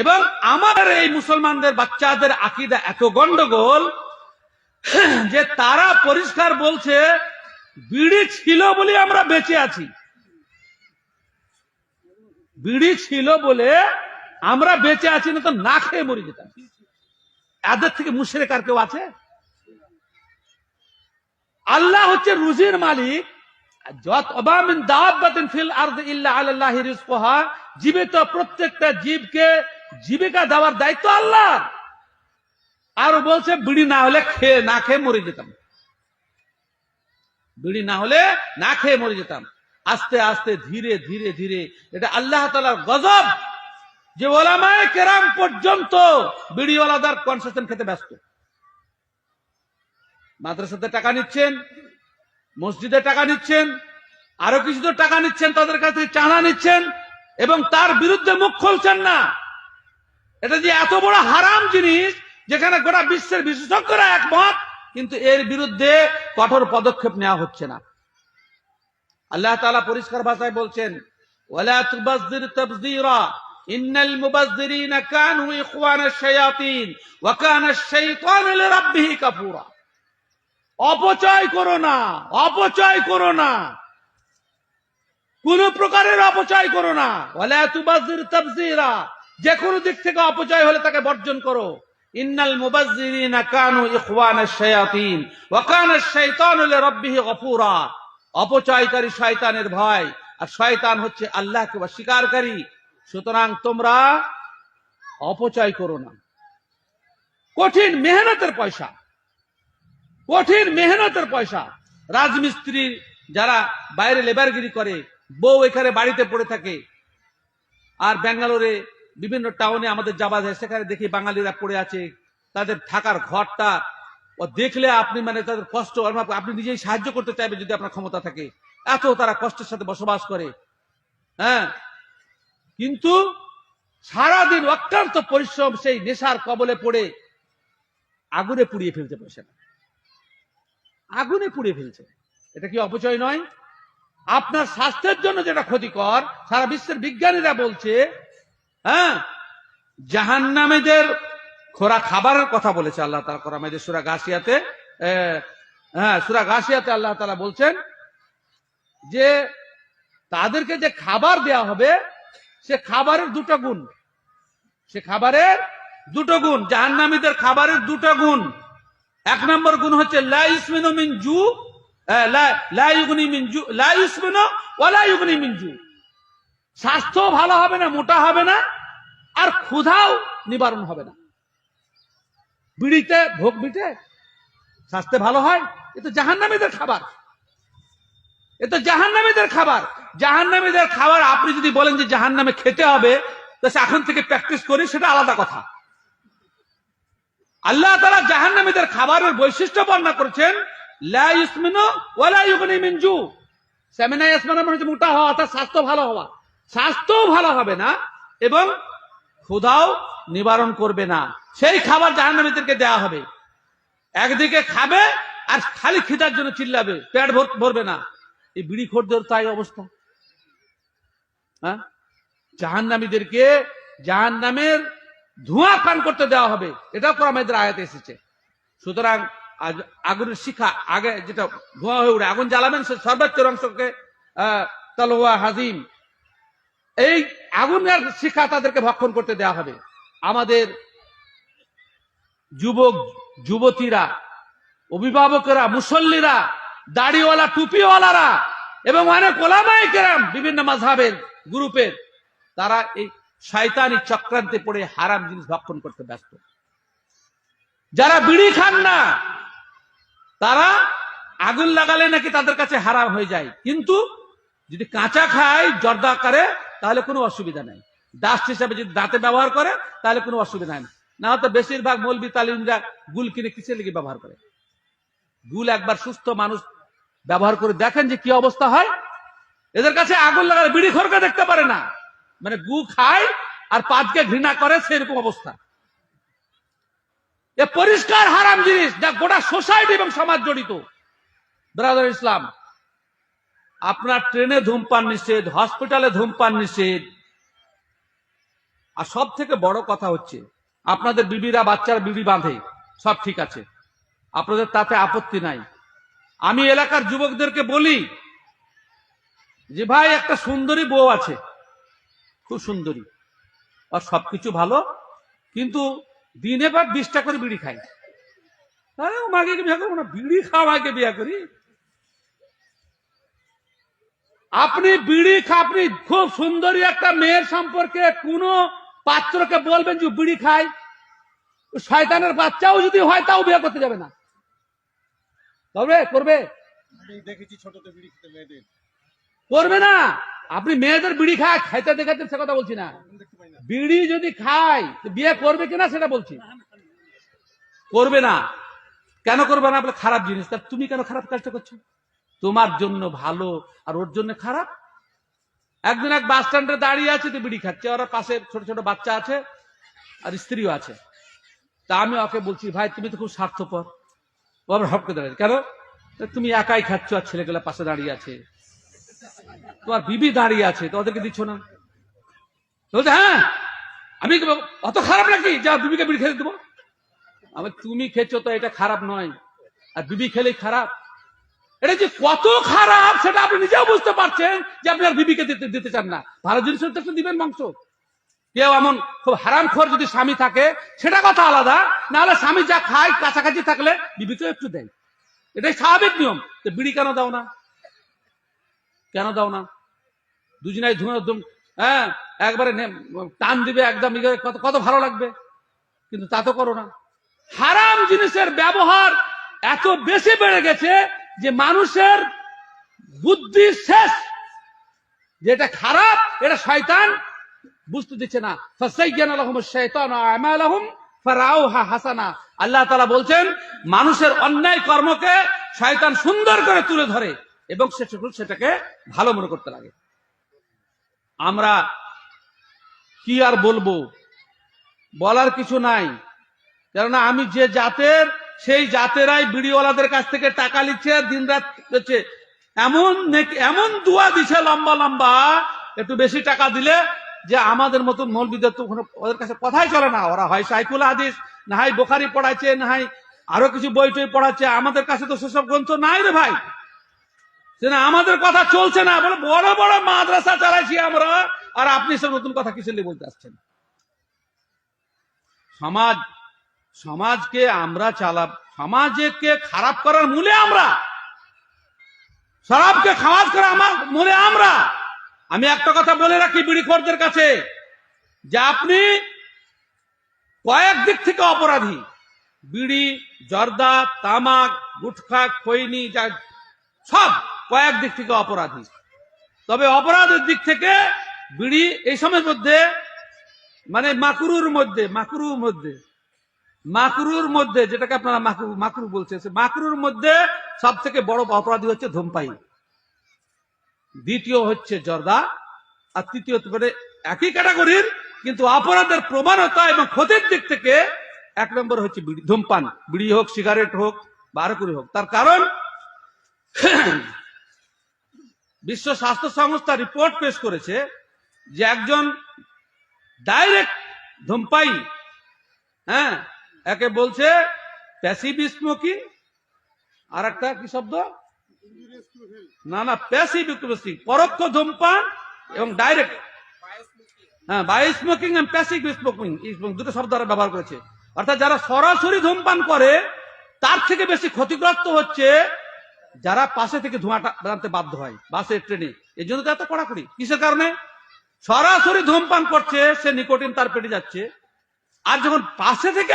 এবং আমাদের এই মুসলমানদের বাচ্চাদের আকীদা এত গন্ডগোল যে তারা পরিষ্কার বলছে বিড়ি ছিল বলে আমরা বেঁচে আছি, বিড়ি ছিল বলে আমরা বেঁচে আছি, না তো না খেয়ে মরে যেতাম। এদের থেকে মুশরিক আর কেউ আছে? আল্লাহ হচ্ছে রুজির মালিক। জীবিত প্রত্যেকটা জীবকে জীবিকা দেওয়ার দায়িত্ব আল্লাহ। আর বলছে বিড়ি না হলে না খেয়ে মরে যেতাম, বিড়ি না হলে না খেয়ে মরে যেতাম। আস্তে আস্তে ধীরে ধীরে ধীরে এটা আল্লাহ তাআলার গজব যে ওলামায়ে কেরাম পর্যন্ত বিড়িওয়ালাদের কনসেশন খেতে ব্যস্ত। মাদ্রাসাতে টাকা নিচ্ছেন, মসজিদে টাকা নিচ্ছেন, আরো কিছুতে টাকা নিচ্ছেন, তাদের কাছে চাঁদা নিচ্ছেন এবং তার বিরুদ্ধে মুখ খুলছেন না। এটা যে এত বড় হারাম জিনিস, যেখানে গোটা বিশ্বের বিশেষজ্ঞরা একমত, কিন্তু এর বিরুদ্ধে কঠোর পদক্ষেপ নেওয়া হচ্ছে না। আল্লাহ তাআলা পরিষ্কার ভাষায় বলছেন, ওয়ালা তুবাযযির তাবযীরা ইন্নাল মুবাযযিরিনা কানু ইখওয়ানাশ শায়াতিন ওয়া কানাশ শাইতানু লিরাব্বিহি কাফুরা। অপচয় করো না, অপচয় করো না, কোন প্রকারের অপচয় করো না। ওয়ালা তুবাযযির তাবযীরা, যে কোনো দিক থেকে অপচয় হলে তাকে বর্জন করো। ইন্নাল মুবাযযিরিনা কানু ইখওয়ানাশ শায়াতিন ওয়া কানাশ শাইতানু লিরাব্বিহি গফুরা। অপচয়কারী শয়তানের ভয়, আর শয়তান হচ্ছে আল্লাহকে অস্বীকারী। সুতরাং তোমরা অপচয় করো না। কঠিন মেহনতের পয়সা, কঠিন মেহনতের পয়সা। রাজমিস্ত্রি যারা বাইরে লেবারগিরি করে, বউ এখানে বাড়িতে পড়ে থাকে, আর ব্যাঙ্গালোরে বিভিন্ন টাউনে আমাদের যাওয়া যায়, সেখানে দেখি বাঙালিরা পড়ে আছে, তাদের থাকার ঘরটা দেখলে আপনি তাদের কষ্ট, আপনি নিজেই সাহায্য করতে চাইবেন যদি আপনার ক্ষমতা থাকে। এত তারা কষ্টের সাথে বসবাস করে, হ্যাঁ, কিন্তু সারাদিন অক্লান্ত পরিশ্রম, সেই নেশার কবলে পড়ে আগুনে পুড়িয়ে ফেলতে বসে না, আগুনে পুড়িয়ে ফেলছে। এটা কি অপচয় নয়? আপনার স্বাস্থ্যের জন্য যেটা ক্ষতিকর, সারা বিশ্বের বিজ্ঞানীরা বলছে, হ্যাঁ, জাহান্নামীদের খোরা খাবারের কথা বলেছে আল্লাহ তাআলা কোরআনে সূরা গাশিয়াতে। হ্যাঁ, সূরা গাশিয়াতে আল্লাহ তাআলা বলছেন যে তাদেরকে যে খাবার দেয়া হবে, সে খাবারের দুটো গুণ, সে খাবারের দুটো গুণ, জাহান্নামীদের খাবারের দুটো গুণ। এক নম্বর গুণ হচ্ছে লা ইসমিনু মিন জু, লা ইউগনি মিন জু, লা ইসমিনু ওয়া লা ইউগনি মিন জু। স্বাস্থ্য ভালো হবে না, মোটা হবে না, আর ক্ষুধাও নিবারণ হবে না। বিড়িতে ভোগ বিটে স্বাস্থ্য ভালো হয়? এ তো জাহান্নামীদের খাবার, এ তো জাহান্নামীদের খাবার। জাহান্নামীদের খাবার আপনি যদি বলেন যে জাহান্নামে খেতে হবে, তো এখন থেকে প্র্যাকটিস করি, সেটা আলাদা কথা। আল্লাহ তাআলা জাহান্নামীদের খাবারের বৈশিষ্ট্য বর্ণনা করেছেন, লা ইসমিনু ওয়া লা ইউগনি মিন জু। সেমিনা ইসমিনু মানে হচ্ছে মোটা হওয়া, অর্থাৎ স্বাস্থ্য ভালো হওয়া। স্বাস্থ্যও ভালো হবে না এবং ক্ষুধাও নিবারণ করবে না। সেই খাবার জাহান্নামীদেরকে দেয়া হবে। একদিকে খাবে আর খালি খিদার জন্য চিল্লাবে, পেট ভরবে না। এই বিড়িখোরদের তাই অবস্থা। হ্যাঁ, জাহান্নামীদেরকে জাহান্নামের ধোঁয়া পান করতে দেওয়া হবে, এটাও কোরআনের আয়াতে এসেছে। সুতরাং আগুনের শিখা, আগে যেটা ধোঁয়া হয়ে উঠে আগুন জ্বালাবেন, সে সর্বোচ্চ অংশকে তালওয়া হাজিম, এই আগুনের শিখা তাদেরকে ভক্ষণ করতে দেওয়া হবে। আমাদের যুবক যুবতীরা, অভিভাবকেরা, মুসল্লিরা, দাড়িওয়ালা টুপিওয়ালারা এবং অনেক ওলামায়ে কেরাম বিভিন্ন মাযহাবের গ্রুপের, তারা এই শয়তানি চক্রান্তে পড়ে হারাম জিনিস ভক্ষণ করতে ব্যস্ত। যারা বিড়ি খান না, তারা আগুন লাগালে নাকি তাদের কাছে হারাম হয়ে যায়, কিন্তু যদি কাঁচা খায় জর্দা আকারে, তাহলে কোনো অসুবিধা নেই। ডাস্ট হিসাবে যদি দাঁতে ব্যবহার করে, তাহলে কোনো অসুবিধা নেই। না হয়তো বেশিরভাগ মৌলবি তালিমরা গুল কিনে কিসের লেগে ব্যবহার করে। গুল একবার সুস্থ মানুষ ব্যবহার করে দেখেন যে কি অবস্থা হয়। এদের কাছে আগুন লাগালে বিড়ি খোরকে দেখতে পারে না, মানে গু খায় আর পাঁচকে ঘৃণা করে, সেরকম অবস্থা। এ পরিষ্কার হারাম জিনিস, যা গোটা সোসাইটি এবং সমাজ জড়িত। ব্রাদার ইসলাম, আপনার ট্রেনে ধূমপান নিষেধ, হসপিটালে ধূমপান নিষেধ, আর সব থেকে বড় কথা হচ্ছে, আপনাদের বিবিরা বাচ্চার বিড়ি বাঁধে, সব ঠিক আছে, আপনাদের তাতে আপত্তি নাই। আমি এলাকার যুবকদেরকে বলি যে ভাই, একটা সুন্দরী বউ আছে, খুব সুন্দরী, আর সবকিছু ভালো, কিন্তু দিনে বা 20টা করে বিড়ি খাই। আরে ও মাকে বিয়ে করবো না, বিড়ি খাওয়া মাকে বিয়ে করি? আপনি বিড়ি আপনি খুব সুন্দরী একটা মেয়ের সম্পর্কে কোন পাত্রকে বলবেন যে বিড়ি খায়, শয়তানের বাচ্চাও যদি হয় তাও বিয়ে করতে যাবে না। তবে করবে? দেখেছি ছোটতে বিড়ি খেতে মেয়েদের। করবে না। আপনি মেয়েদের বিড়ি খায় খাইতে দেখাতে সে কথা বলছি না, বিড়ি যদি খায় বিয়ে করবে কিনা সেটা বলছি। করবে না। কেন করবে না? বলে খারাপ জিনিস। তা তুমি কেন খারাপ কাজটা করছো? তোমার জন্য ভালো আর ওর জন্য খারাপ। একদিন এক বাস স্ট্যান্ডে দাঁড়িয়ে আছে, তো বিড়ি খাচ্ছে, ওরা পাশে ছোট ছোট বাচ্চা আছে আর স্ত্রীও আছে। তা আমি ওকে বলছি, ভাই তুমি তো খুব স্বার্থপর। ও আবার হপকে দাঁড়িয়ে, কেন? তুমি একাই খাচ্ছ আর ছেলেগুলো পাশে দাঁড়িয়ে আছে, তোমার বিবি দাঁড়িয়ে আছে, তো ওদেরকে দিচ্ছ না? বলছে হ্যাঁ, আমি অত খারাপ নাকি যা বিবিকে বিড়ি খেতে দেবো? আমি তুমি খেয়েছো তো এটা খারাপ নয়, আর বিবি খেলেই খারাপ। এটা যে কত খারাপ সেটা আপনি নিজেও বুঝতে পারছেন, যে আপনি আর বিবিকে দিতে চান না। ভালো জিনিস তো দিবেন মাংস। কেউ এমন খুব হারামখোর যদি স্বামী থাকে সেটা কথা আলাদা, না হলে স্বামী যা খায় কাছাকাছি থাকলে বিবিকেও একটু দেয়, এটাই স্বাভাবিক নিয়ম। তো বিড়ি কেন দাও না? কেন দাও না? দুজনাই ধুম, হ্যাঁ, একবারে টান দিবে একদম, কত কত ভালো লাগবে, কিন্তু তা তো করো না। হারাম জিনিসের ব্যবহার এত বেশি বেড়ে গেছে যে মানুষের বুদ্ধি শেষ, যেটা খারাপ এটা শয়তান বুঝতে দিচ্ছে না। আল্লাহ তাআলা বলছেন, মানুষের অন্যায় কর্মকে শয়তান সুন্দর করে তুলে ধরে এবং সেটাকে ভালো মনে করতে লাগে। আমরা কি আর বলবো, বলার কিছু নাই। কেননা আমি যে জাতের, সেই জাতেরাই বিড়িওয়ালাদের কাছ থেকে টাকা নিচ্ছে, দিন রাত করছে। এমন দোয়া দিছে লম্বা লম্বা, একটু বেশি টাকা দিলে যে আমাদের মতন মৌলবীদের তো ওদের কাছে কথাই চলে না। ওরা হয় সাইকুল হাদিস, না হয় বোখারি পড়াচ্ছে, না হয় আরো কিছু বই টই পড়াচ্ছে। আমাদের কাছে তো সেসব গ্রন্থ নাই রে ভাই, না আমাদের কথা চলছে না। বলে বড় বড় মাদ্রাসা চালাইছি আমরা, আর আপনি সব নতুন কথা কিসের বলতে আসছেন? সমাজকে আমরা সমাজকে খারাপ করার মূলে আমরা, শরাবকে খাওয়াজ করা আমার মূলে আমরা। আমি একটা কথা বলে রাখি বিড়িখোরদের কাছে, যে আপনি কয়েক দিক থেকে অপরাধী। বিড়ি, জর্দা, তামাক, গুটখা, খৈনি, যা সব কয়েক দিক থেকে অপরাধী। তবে অপরাধের দিক থেকে বিড়ি এই সময়ের মধ্যে, মানে মাকরুর মধ্যে যেটাকে আপনারা মাকরু বলছে, মাকরুর মধ্যে সব থেকে বড় অপরাধী হচ্ছে ধূমপায়ী, দ্বিতীয় হচ্ছে জর্দা, আর তৃতীয় মানে একই ক্যাটাগরির, কিন্তু অপরাধের প্রবণতা এবং ক্ষতির দিক থেকে 1 নম্বর হচ্ছে বিড়ি, ধূমপান। বিড়ি হোক, সিগারেট হোক বা আরো করে হোক। তার কারণ বিশ্ব স্বাস্থ্য সংস্থা রিপোর্ট পেশ করেছে যে একজন ডাইরেক্ট ধূমপায়ী, হ্যাঁ, একে বলছে প্যাসিভ স্মোকিং, আর একটা কি শব্দ, না প্যাসিভ স্মোকিং, পরোক্ষ ধূমপান, এবং ডাইরেক্ট, হ্যাঁ, বাই স্মোকিং এবং প্যাসিভ স্মোকিং, দুটো শব্দ ব্যবহার করেছে। অর্থাৎ যারা সরাসরি ধূমপান করে তার থেকে বেশি ক্ষতিগ্রস্ত হচ্ছে যারা পাশে থেকে ধোঁয়াটা বানাতে বাধ্য হয়, বাসে, ট্রেনে। এই জন্য তো এত কড়াকড়ি। কিসের কারণে? সরাসরি ধূমপান করছে, সে নিকোটিন তার পেটে যাচ্ছে, আর যখন পাশে থেকে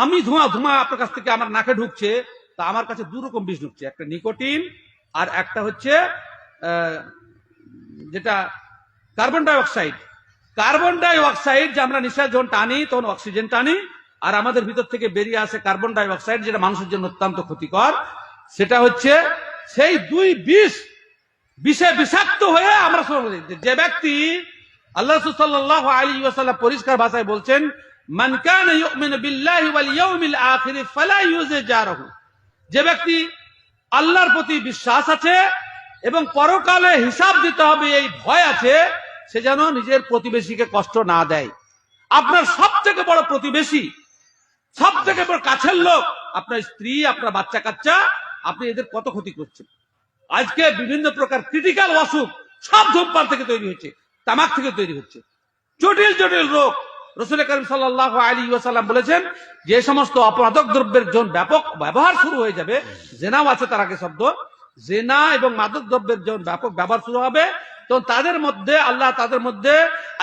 আমি ধোঁয়া আপনার কাছ থেকে আমার নাকে ঢুকছে, তা আমার কাছে 2 রকম বিষ ঢুকছে, একটা নিকোটিন আর একটা হচ্ছে যেটা carbon die oxide. Carbon die oxide যে আমরা নিঃশ্বাস যখন টানি তখন অক্সিজেন টানি, আর আমাদের ভিতর থেকে বেরিয়ে আসে কার্বন ডাই অক্সাইড, যেটা মানুষের জন্য অত্যন্ত ক্ষতিকর। সেটা হচ্ছে সেই 2 বিষে বিষাক্ত হয়ে আমরা, যে ব্যক্তি, আল্লাহ সাল্লাল্লাহু আলাইহি ওয়াসাল্লাম পরিষ্কার ভাষায় বলছেন, মান কানা ইউমিনু বিল্লাহি ওয়াল ইয়াউমিল আখির ফালা ইউজি জারহু, যে ব্যক্তি আল্লাহর প্রতি বিশ্বাস আছে এবং পরকালে হিসাব দিতে হবে এই ভয় আছে, সে যেন নিজের প্রতিবেশীকে কষ্ট না দেয়। আপনার সব থেকে বড় প্রতিবেশী, সব থেকে বড় কাছের লোক আপনার স্ত্রী, আপনার বাচ্চা কাচ্চা, আপনি এদের কত ক্ষতি করছেন। আজকে বিভিন্ন প্রকার ক্রিটিক্যাল অসুখ সব ধূমপান থেকে তৈরি হচ্ছে, তামাক থেকে তৈরি হচ্ছে, জটিল জটিল রোগ। রাসূল করিম সাল্লাল্লাহু আলাইহি ওয়াসাল্লাম বলেছেন, যে সমস্ত অপরাধক দ্রব্যের জন্য ব্যাপক ব্যবহার শুরু হয়ে যাবে, জেনাও আছে তার আগে শব্দ, জেনা এবং মাদক দ্রব্যের জন্য ব্যাপক ব্যবহার শুরু হবে, তো তাদের মধ্যে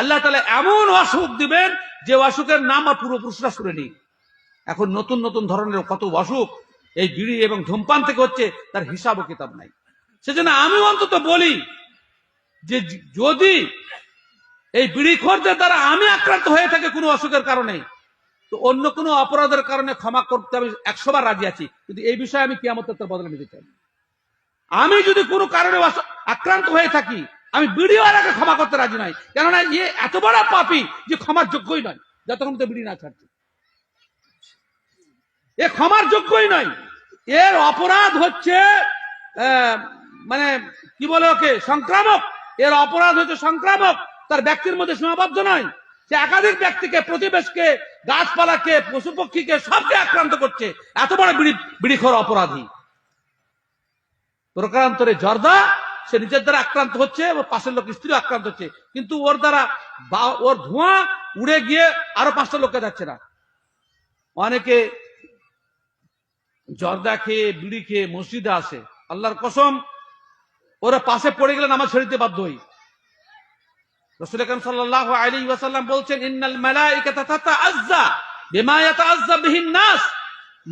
আল্লাহ তাআলা এমন অসুখ দিবেন যে অসুখের নাম আর পূর্বপুরুষরা শুনেনি। এখন নতুন নতুন ধরনের কত অসুখ এই বিড়ি এবং ধূমপান থেকে হচ্ছে, তার হিসাব ও কিতাব নাই। সেজন্য আমি অন্তত বলি যে যদি এই বিড়িখোরদের দ্বারা আমি আক্রান্ত হয়ে থাকে কোনো অসুখের কারণে, তো অন্য কোনো অপরাধের কারণে ক্ষমা করতে আমি 100 বার রাজি আছি, কিন্তু এই বিষয়ে আমি কিয়ামতের বদলে নিতে চাই। আমি যদি কোনো কারণে আক্রান্ত হয়ে থাকি, আমি বিড়িওয়ালাকে ক্ষমা করতে রাজি নই, কেননা এ এত বড় পাপী যে ক্ষমার যোগ্যই নয়, যতক্ষণ তো বিড়ি না ছাড়ছে। এ ক্ষমার যোগ্যই নয়। এর অপরাধ হচ্ছে মানে কি বলে ওকে, সংক্রামক। এর অপরাধ হচ্ছে সংক্রামক, তার ব্যক্তির মধ্যে সীমাবদ্ধ নয়। সে একাধিক ব্যক্তিকে, প্রতিবেশকে, গাছপালাকে, পশু পক্ষীকে, সবকে আক্রান্ত করছে। এত বড় বিড়িখোর অপরাধী। প্রকারান্তরে জর্দা, সে নিজের দ্বারা আক্রান্ত হচ্ছে, ও পাশের লোক স্ত্রী আক্রান্ত হচ্ছে, কিন্তু ওর দ্বারা ওর ধোঁয়া উড়ে গিয়ে আরো 5টা লোককে যাচ্ছে না। অনেকে জর্দা খেয়ে, বিড়ি খেয়ে মসজিদে আসে, আল্লাহর কসম ওরা পাশে পড়ে গেলে নামাজ ছেড়ে দিতে বাধ্য হই। রাসূল আকরাম সাল্লাল্লাহু আলাইহি ওয়াসাল্লাম বলছেন, ইন্নাল মালাইকাতা তাতাআজ্জা বিমা ইয়াতাআজ্জা বিহিন নাস।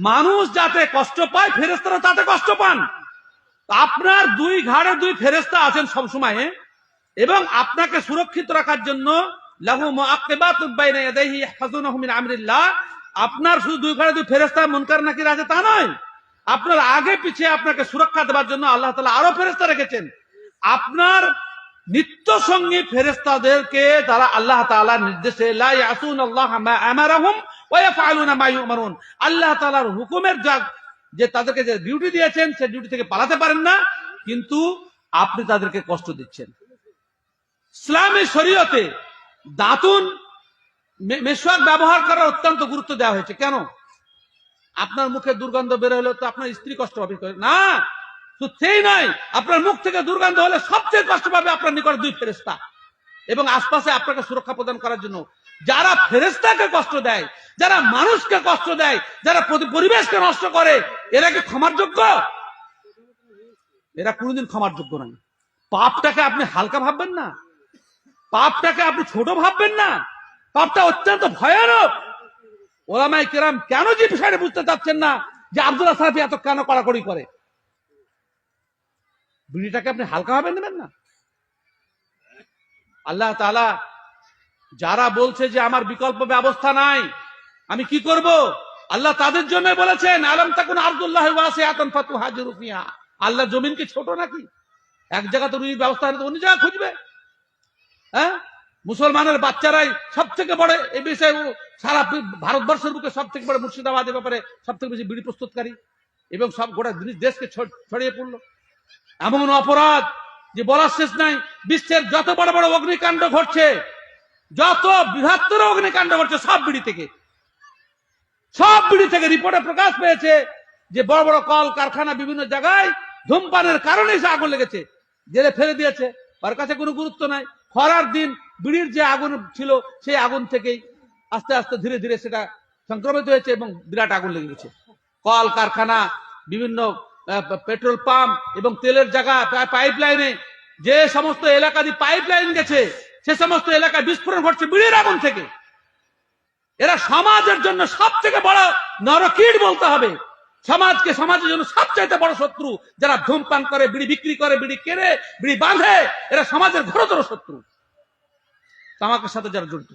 মানুষ যাতে কষ্ট পায়, ফেরেশতারা তাতে কষ্ট পান। আপনার 2 ঘাড়ে 2 ফেরেশতা আছেন সব সময়, এবং আপনাকে সুরক্ষিত রাখার জন্য লাহু মুআক্কিবাতুন বাইনা ইয়াদাইহি ইয়াহফাজুনাহু মিন আমরিল্লাহ। আপনার শুধু 2 ঘাড়ে 2 ফেরেশতা মুনকার নাকির আছে তা নয়, আপনার আগে পিছিয়ে আপনাকে সুরক্ষা দেওয়ার জন্য আল্লাহ তাআলা আরো ফেরেশতা রেখেছেন। আপনার নিত্য সঙ্গী ফেরেশতাদেরকে তারা আল্লাহ তাআলার নির্দেশে লা ইয়াসুনাল্লাহ মা আমারাহুম ওয়া ইয়াফআলুনা মা ইউমারুন, আল্লাহ তাআলার হুকুমের যে তাদেরকে যে ডিউটি দিয়েছেন সেই ডিউটি থেকে পালাতে পারেন না, কিন্তু আপনি তাদেরকে কষ্ট দিচ্ছেন। ইসলামী শরীয়তে দাতুন মেশওয়াক ব্যবহার করার অত্যন্ত গুরুত্ব দেওয়া হয়েছে। কেন? আপনার মুখে দুর্গন্ধ বের হলে তো আপনার স্ত্রী কষ্ট পাবে না, শুধু সেই নয়, আপনার মুখ থেকে দুর্গন্ধ হলে সবচেয়ে কষ্ট পাবে আপনার নিকট 2 ফেরেশতা, এবং আশপাশে আপনাকে সুরক্ষা প্রদান করার জন্য। যারা ফেরেশতাকে কষ্ট দেয়, যারা মানুষকে কষ্ট দেয়, যারা পরিবেশকে নষ্ট করে, এরা কি ক্ষমার যোগ্য? এরা কোনোদিন ক্ষমার যোগ্য নয়। পাপটাকে আপনি হালকা ভাববেন না, পাপটাকে আপনি ছোট ভাববেন না, পাপটা অত্যন্ত ভয়ানক। ওলামায়ে কেরাম কেন যে বিষয়টা বুঝতে চাচ্ছেন না যে আব্দুল্লাহ সালাফি এত কেন কড়াকড়ি করে? বিড়িটাকে আপনি হালকা ভাবে নেবেন না। আল্লাহ তাআলা যারা বলছে যে আমার বিকল্প ব্যবস্থা নাই, আমি কি করব, আল্লাহ তাদের জন্য বলেছেন, আলাম তাকুন আরদুল্লাহি ওয়াসিআতান ফাতুহাজিরু ফিহা। আল্লাহ জমিন কি ছোট নাকি? এক জায়গা তো রুজির ব্যবস্থা হলে অন্য জায়গা খুঁজবে। হ্যাঁ, মুসলমানের বাচ্চারাই সব থেকে বড় এই বিষয়ে, সারা ভারতবর্ষের বুকে সব থেকে বড় মুর্শিদাবাদের ব্যাপারে সব থেকে বেশি বিড়ি প্রস্তুতকারী, এবং সব গোটা দেশকে ছড়িয়ে পড়লো। এমন অপরাধ যে বলার শেষ নাই। বিশ্বের যত বড় বড় অগ্নিকাণ্ড ঘটছে, যত বৃহত্তর অগ্নিকাণ্ড ঘটছে, সব বিড়ি থেকে রিপোর্টে প্রকাশ পেয়েছে যে বড় বড় কল কারখানা বিভিন্ন জায়গায় ধূমপানের কারণে সে আগুন লেগেছে, জেলে ফেলে দিয়েছে, তার কাছে কোনো গুরুত্ব নাই। খরার দিন বিড়ির যে আগুন ছিল, সেই আগুন থেকেই আস্তে আস্তে ধীরে ধীরে সেটা সংক্রমিত হয়েছে এবং বিরাট আগুন লেগে গেছে। কল কারখানা, বিভিন্ন পেট্রোল পাম্প এবং তেলের জায়গা, পাইপ লাইনে, যে সমস্ত এলাকা দিয়ে পাইপ লাইন গেছে, সে সমস্ত এলাকায় বিস্ফোরণ ঘটছে বিড়ির আগুন থেকে। এরা সমাজের জন্য সব থেকে বড় নরকীট বলতে হবে। সমাজের জন্য সবচাইতে বড় শত্রু যারা ধূমপান করে, বিড়ি বিক্রি করে, বিড়ি কেনে, বিড়ি বাঁধে, এরা সমাজের ঘোরতর শত্রু। তামাকের সাথে যারা জড়িত।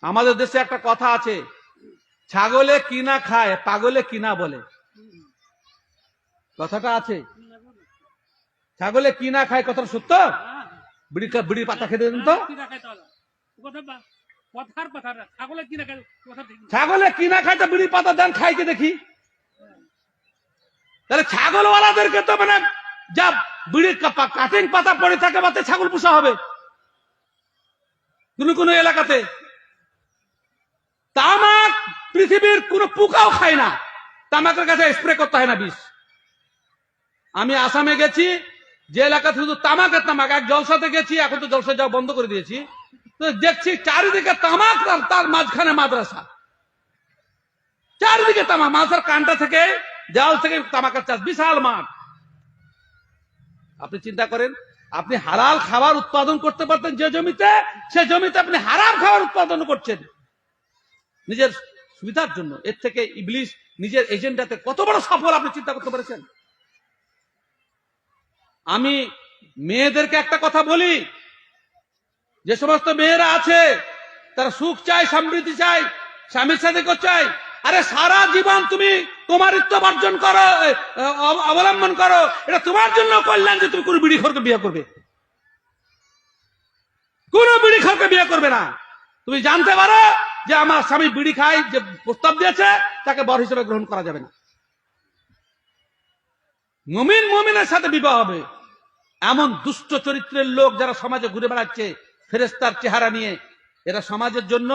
আমাদের দেশে একটা কথা আছে, ছাগলে কিনা খায়, পাগলে কিনা বলে। কথাটা আছে, ছাগলে কিনা খায়, কথাটা সত্য? বিড়ির পাতা খেতে দেন তো। ছাগলে কিনা খায় তো বিড়ির পাতা দেন, খাইকে দেখি। তাহলে ছাগলওয়ালাদেরকে তো মানে যা বিড়ির কাটিং পাতা পড়ে থাকে বাতে ছাগল পোষা হবে কোন কোন এলাকাতে। তামাক পৃথিবীর কোন পোকাও খায় না, তামাকের কাছে স্প্রে করতে হয় না বিষ। আমি আসামে গেছি, যে এলাকাতে শুধু তামাকের তামাক, এক জলসাতে গেছি, এখন তো জলসা যাওয়া বন্ধ করে দিয়েছি, তো দেখছি চারিদিকে তামাক, তার মাঝখানে মাদ্রাসা, চারিদিকে তামাক, মাথার কানটা থেকে দেওয়াল থেকে তামাকের চাষ, বিশাল মাঠ। আপনি চিন্তা করেন, আপনি হালাল খাবার উৎপাদন করতে পারতেন যে জমিতে, সে জমিতে আপনি হারাম খাবার উৎপাদন করছেন নিজের সুবিধার জন্য। এর থেকে ইবলিস নিজের এজেন্ডাতে কত বড় সফল আপনি চিন্তা করতে পেরেছেন। আমি মেয়েদেরকে একটা কথা বলি, যে সমস্ত মেয়েরা আছে তারা সুখ চায়, সমৃদ্ধি চায়, স্বামীর সাথে চায়, আরে সারা জীবন তুমি তোমার বর্জন করো, অবলম্বন করো, এটা তোমার জন্য কল্যাণ যে তুমি কোন বিড়িখোরকে বিয়ে করবে, কোন বিড়িখোরকে বিয়ে করবে না। তুমি জানতে পারো যে আমার স্বামী বিড়ি খায়, যে প্রস্তাব দিয়েছে তাকে বর হিসেবে গ্রহণ করা যাবে না। মুমিন মুমিনের সাথে বিবাহ হবে। এমন দুষ্ট চরিত্রের লোক যারা সমাজে ঘুরে বেড়াচ্ছে ফেরেশতার চেহারা নিয়ে, এরা সমাজের জন্য,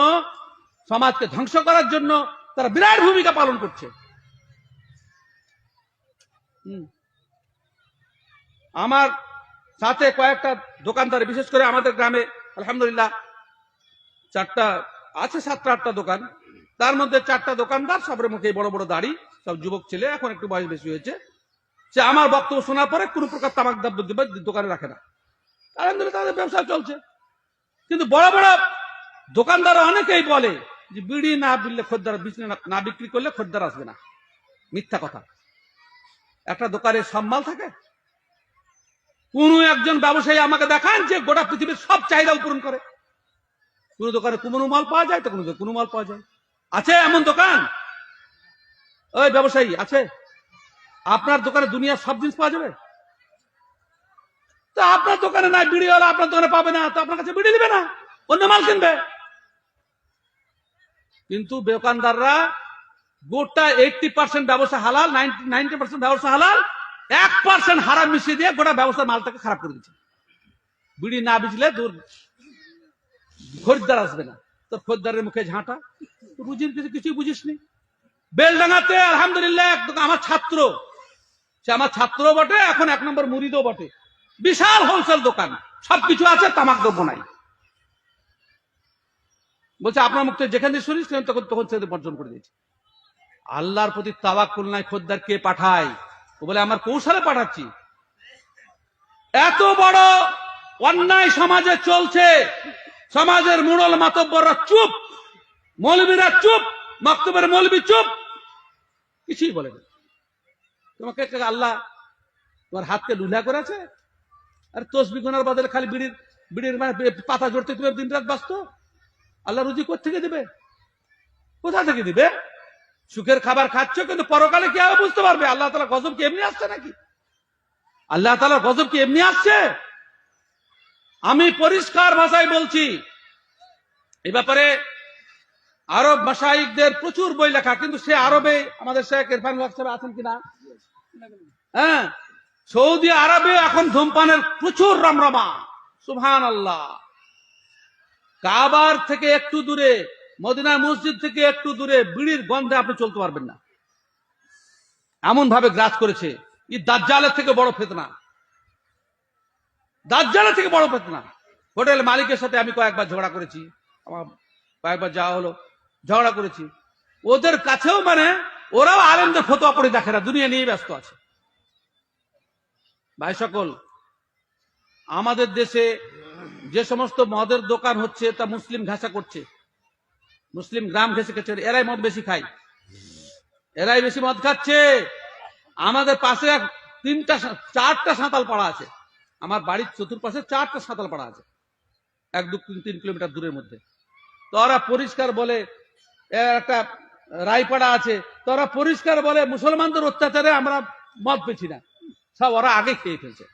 সমাজকে ধ্বংস করার জন্য তারা বিরাট ভূমিকা পালন করছে। আমার সাথে কয়েকটা দোকানদার, বিশেষ করে আমাদের গ্রামে আলহামদুলিল্লাহ 7টা-8টা দোকান, তার মধ্যে 4টা দোকানদার, সবের মুখে বড় বড় দাড়ি, সব যুবক ছেলে, এখন একটু বয়স বেশি হয়েছে। সে আমার বক্তব্য শোনার পরে কোন প্রকার তামাক দ্রব্য দোকানে রাখে না, আলহামদুলিল্লাহ তাদের ব্যবসা চলছে। কিন্তু বড় বড় দোকানদার অনেকেই বলে যে বিড়ি না বিললে খদ্দের, না বিক্রি করলে খদ্দের আসবে না। মিথ্যা কথা। একটা দোকানে সব মাল থাকে? কোন একজন ব্যবসায়ী আমাকে দেখান যে গোটা পৃথিবীর সব চাহিদা পূরণ করে? কোন দোকানে কোনো মাল পাওয়া যায়, তো কোনো মাল পাওয়া যায়? আছে এমন দোকান? ওই ব্যবসায়ী আছে? আপনার দোকানে দুনিয়ার সব জিনিস পাওয়া যাবে? তো আপনার দোকানে নাই বিড়িওয়ালা, আপনার দোকানে পাবে না, তো আপনার কাছে বিড়ি দিবে না, অন্য মাল কিনবে। কিন্তু দোকানদাররা গোটা 80% ব্যবসা হালাল, 90% ব্যবসা হালাল, 1% হারাম মিশিয়ে দিয়ে গোটা ব্যবসার মালটাকে খারাপ করে দিচ্ছে। বিড়ি না বেচলে দূর খরিদ্দার আসবে না, তোর খরিদ্দারের মুখে ঝাঁটা, বুঝিস কিছুই বুঝিসনি। বেলডাঙ্গাতে আলহামদুলিল্লাহ আমার ছাত্র, সে আমার ছাত্র বটে, এখন 1 নম্বর মুরিদও বটে, বিশাল হোলসেল দোকান, সবকিছু আছে, তামাক দ্রব্য নাই। বলছে আপনার মুখ থেকে যেখানে শুনিস তখন সে বর্জন করে দিয়েছে। আল্লাহর প্রতি তাওয়াক্কুল নাই, খদ্দের কে পাঠায়? ও বলে আমার কৌশলে পাঠাচ্ছি। এত বড় অন্যায় সমাজে চলছে, সমাজের মুরল মাতব্বররা চুপ, মৌলবীরা চুপ, মক্তবের মৌলবী চুপ, কিছুই বলে না। তোমাকে আল্লাহ তোমার হাতকে লুলা করেছে, আর তসবিহ গোনার বদলে খালি বিড়ির পাতা জড়তে তুমি দিন রাত ব্যস্ত। আল্লাহ রুজি কোথা থেকে দিবে? কোথা থেকে দিবে? সুখের খাবার খাচ্ছ, কিন্তু পরকালে কি হবে বুঝতে পারবে। আল্লাহ তাআলা গজব কি এমনি আসছে নাকি? আল্লাহ তাআলার গজব কি এমনি আসছে? আমি পরিষ্কার ভাষায় বলছি, এই ব্যাপারে আরব মাশায়েখদের প্রচুর বই লেখা, কিন্তু সে আরবে আমাদের শেখ ইরফান হক সাহেব আছেন কিনা? হ্যাঁ, সৌদি আরবে এখন ধূমপানের প্রচুর রমরমা, সুবহানাল্লাহ। কাবার থেকে একটু দূরে, মদিনা মসজিদ থেকে একটু দূরে বিড়ির গন্ধে আপনি চলতে পারবেন না, এমন ভাবে গ্রাস করেছে। এই দাজ্জালের থেকে বড় ফিতনা, দাজ্জালের থেকে বড় ফিতনা। হোটেল মালিকের সাথে আমি কয়েকবার ঝগড়া করেছি, আমার কয়েকবার যাওয়া হলো, ঝগড়া করেছি। ওদের কাছেও মানে ওরাও আলেমদের ফতোয়া পড়ে দেখে না, দুনিয়া নিয়ে ব্যস্ত আছে। ভাই সকল, আমাদের দেশে যে সমস্ত মদের দোকান হচ্ছে তা মুসলিম ঘাসা করছে, মুসলিম গ্রাম ঘেঁষে খেছে, এরাই মদ বেশি খায়, এরাই বেশি মদ খাচ্ছে। আমাদের পাশে 4টা সাঁতাল পাড়া আছে, আমার বাড়ির চতুর্পাশে 4টা সাঁতাল পাড়া আছে, 1-2-3 কিলোমিটার দূরের মধ্যে। তো ওরা পরিষ্কার বলে, একটা রায়পাড়া আছে, তো ওরা পরিষ্কার বলে মুসলমানদের অত্যাচারে আমরা মদ পেছি না, সব ওরা আগে খেয়ে ফেলছে।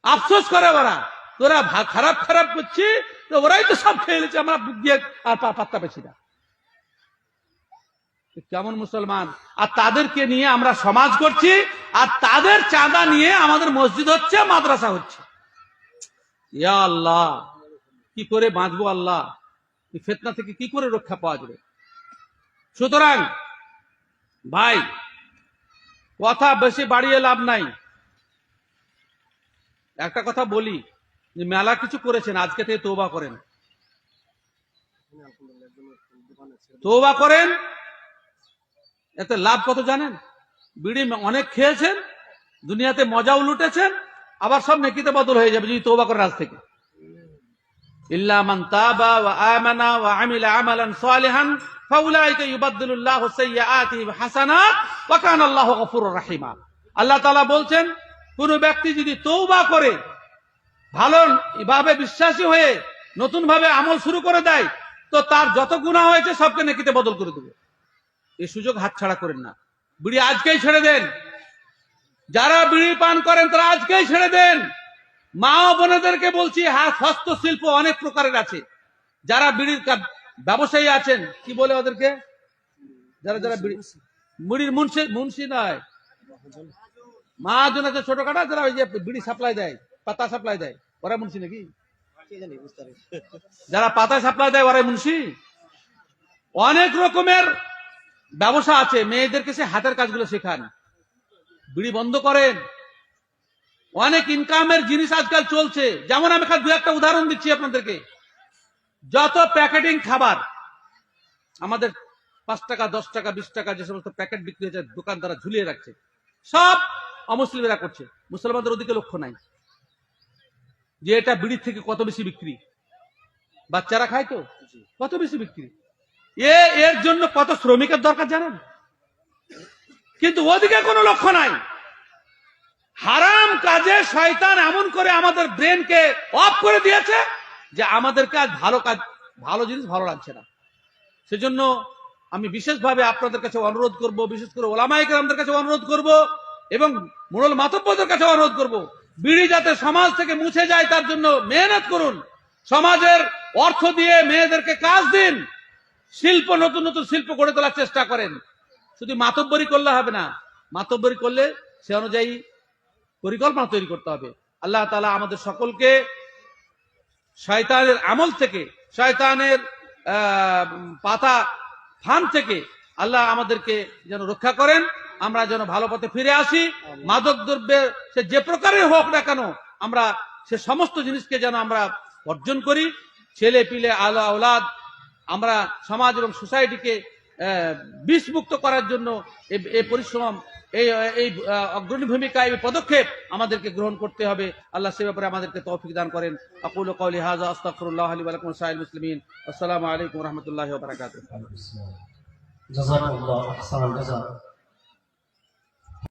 আফসোস করে ওরা, তোরা খারাপ খারাপ করছি, তো ওরাই তো সব খেয়ে নিচ্ছে, আমরা বুক দিয়ে আর পাত্তা পেছি না। কেমন মুসলমান? আর তাদেরকে নিয়ে আমরা সমাজ করছি, আর তাদের চাঁদা নিয়ে আমাদের মসজিদ হচ্ছে, মাদ্রাসা হচ্ছে। ইয়া আল্লাহ, কি করে বাঁচবো আল্লাহ? এই ফিতনা থেকে কি করে রক্ষা পাওয়া যাবে? সুতরাং ভাই, কথা বেশি বাড়িয়ে লাভ নাই। একটা কথা বলি, যে মেলা কিছু করেছেন, আজকে থেকে তওবা করেন, তওবা করেন। এতে লাভ কত জানেন? বিড়ি অনেক খেয়েছেন, দুনিয়াতে মজাও লুটেছেন, আবার সব নেকিতে বদল হয়ে যাবে যদি তওবা করেন আজ থেকে। ইল্লা মান তাবা ওয়া আমানা ওয়া আমিলা আমালান সালিহান ফাউলাইকা ইউবাদদিলুল্লাহু সাইয়্যাতিহিম হাসানাত ওয়া কানা আল্লাহু গফুরুর রাহিমা। আল্লাহ তাআলা বলছেন, কোন ব্যক্তি যদি তওবা করে, ভালো ভাবে বিশ্বাসী হয়ে নতুন ভাবে আমল শুরু করে দেয়, তো তার যত গুনাহ হয়েছে সবকে নেকিতে বদল করে দেবে। এই সুযোগ হাতছাড়া করেন না। বিড়ি আজকেই ছেড়ে দেন। যারা বিড়ি পান করেন তারা আজকেই ছেড়ে দেন। মা ও বোনেদেরকে বলছি, হস্তশিল্প অনেক প্রকারের আছে। যারা বিড়ির ব্যবসায়ী আছেন, কি বলে ওদেরকে, যারা যারা বিড়ির মুন্সি নয়, মহাজন আছে ছোটখাটো, যারা ওই যে বিড়ি সাপ্লাই দেয়, পাতা সাপ্লাই দেয়, ওরা মুন্সি নাকি? যারা পাতা সাপ্লাই দেয় ওরা মুন্সি। অনেক রকমের ব্যবসা আছে, মেয়েদেরকে সে হাতের কাজগুলো শেখান। বিড়ি বন্ধ করেন। অনেক ইনকামের জিনিস আজকাল চলছে। যেমন আমি দু একটা উদাহরণ দিচ্ছি আপনাদেরকে। যত প্যাকেটিং খাবার আমাদের 5 টাকা 10 টাকা 20 টাকা যে সমস্ত প্যাকেট বিক্রি হচ্ছে, দোকানদাররা ঝুলিয়ে রাখছে, সব অমুসলিমেরা করছে। মুসলমানদের ওদিকে লক্ষ্য নাই যে এটা বিড়ির থেকে কত বেশি বিক্রি। বাচ্চারা খায় তো, কত বেশি বিক্রি। এর জন্য কত শ্রমিকের দরকার জানেন? কিন্তু ওদিকে কোনো লক্ষ্য নাই। হারাম কাজে শয়তান এমন করে আমাদের ব্রেনকে অফ করে দিয়েছে যে আমাদের কাজ ভালো জিনিস ভালো লাগছে না। সেজন্য আমি বিশেষভাবে আপনাদের কাছে অনুরোধ করব, বিশেষ করে ওলামায়ে কেরামদের কাছে অনুরোধ করব এবং মোড়ল মাতব্বরদের কাছে অনুরোধ করব, বিড়ি যাতে সমাজ থেকে মুছে যায় তার জন্য মেহনত করুন। সমাজের অর্থ দিয়ে মেয়েদেরকে কাজ দিন। শিল্প, নতুন নতুন শিল্প গড়ে তোলার চেষ্টা করেন। শুধু মাতব্বরি করলে হবে না, মাতব্বরি করলে সে অনুযায়ী পরিকল্পনা তৈরি করতে হবে। আল্লাহ তাআলা আমাদের সকলকে শয়তানের আমল থেকে, শয়তানের পাতা ফান থেকে আল্লাহ আমাদেরকে যেন রক্ষা করেন। আমরা যেন ভালো পথে ফিরে আসি। মাদক দ্রব্যের সে যে প্রকারের হোক না কেন, আমরা সে সমস্ত জিনিসকে যেন আমরা বর্জন করি। ছেলে পিলে আওলাদ, আমরা সমাজ এবং সোসাইটিকে বিষমুক্ত করার জন্য এই পরিশ্রম, এই অগ্রণী ভূমিকা, এই পদক্ষেপ আমাদেরকে গ্রহণ করতে হবে। আল্লাহ সে ব্যাপারে আমাদেরকে তৌফিক দান করেন। আকুলু কওলি হাযা আস্তাগফিরুল্লাহ লি ওয়া লাকুম ওয়া লিসাইরিল মুসলিমিন। আসসালামু আলাইকুম ওয়া রাহমাতুল্লাহি ওয়া বারাকাতুহু। জাযাকাল্লাহু আহসানাল জাযা।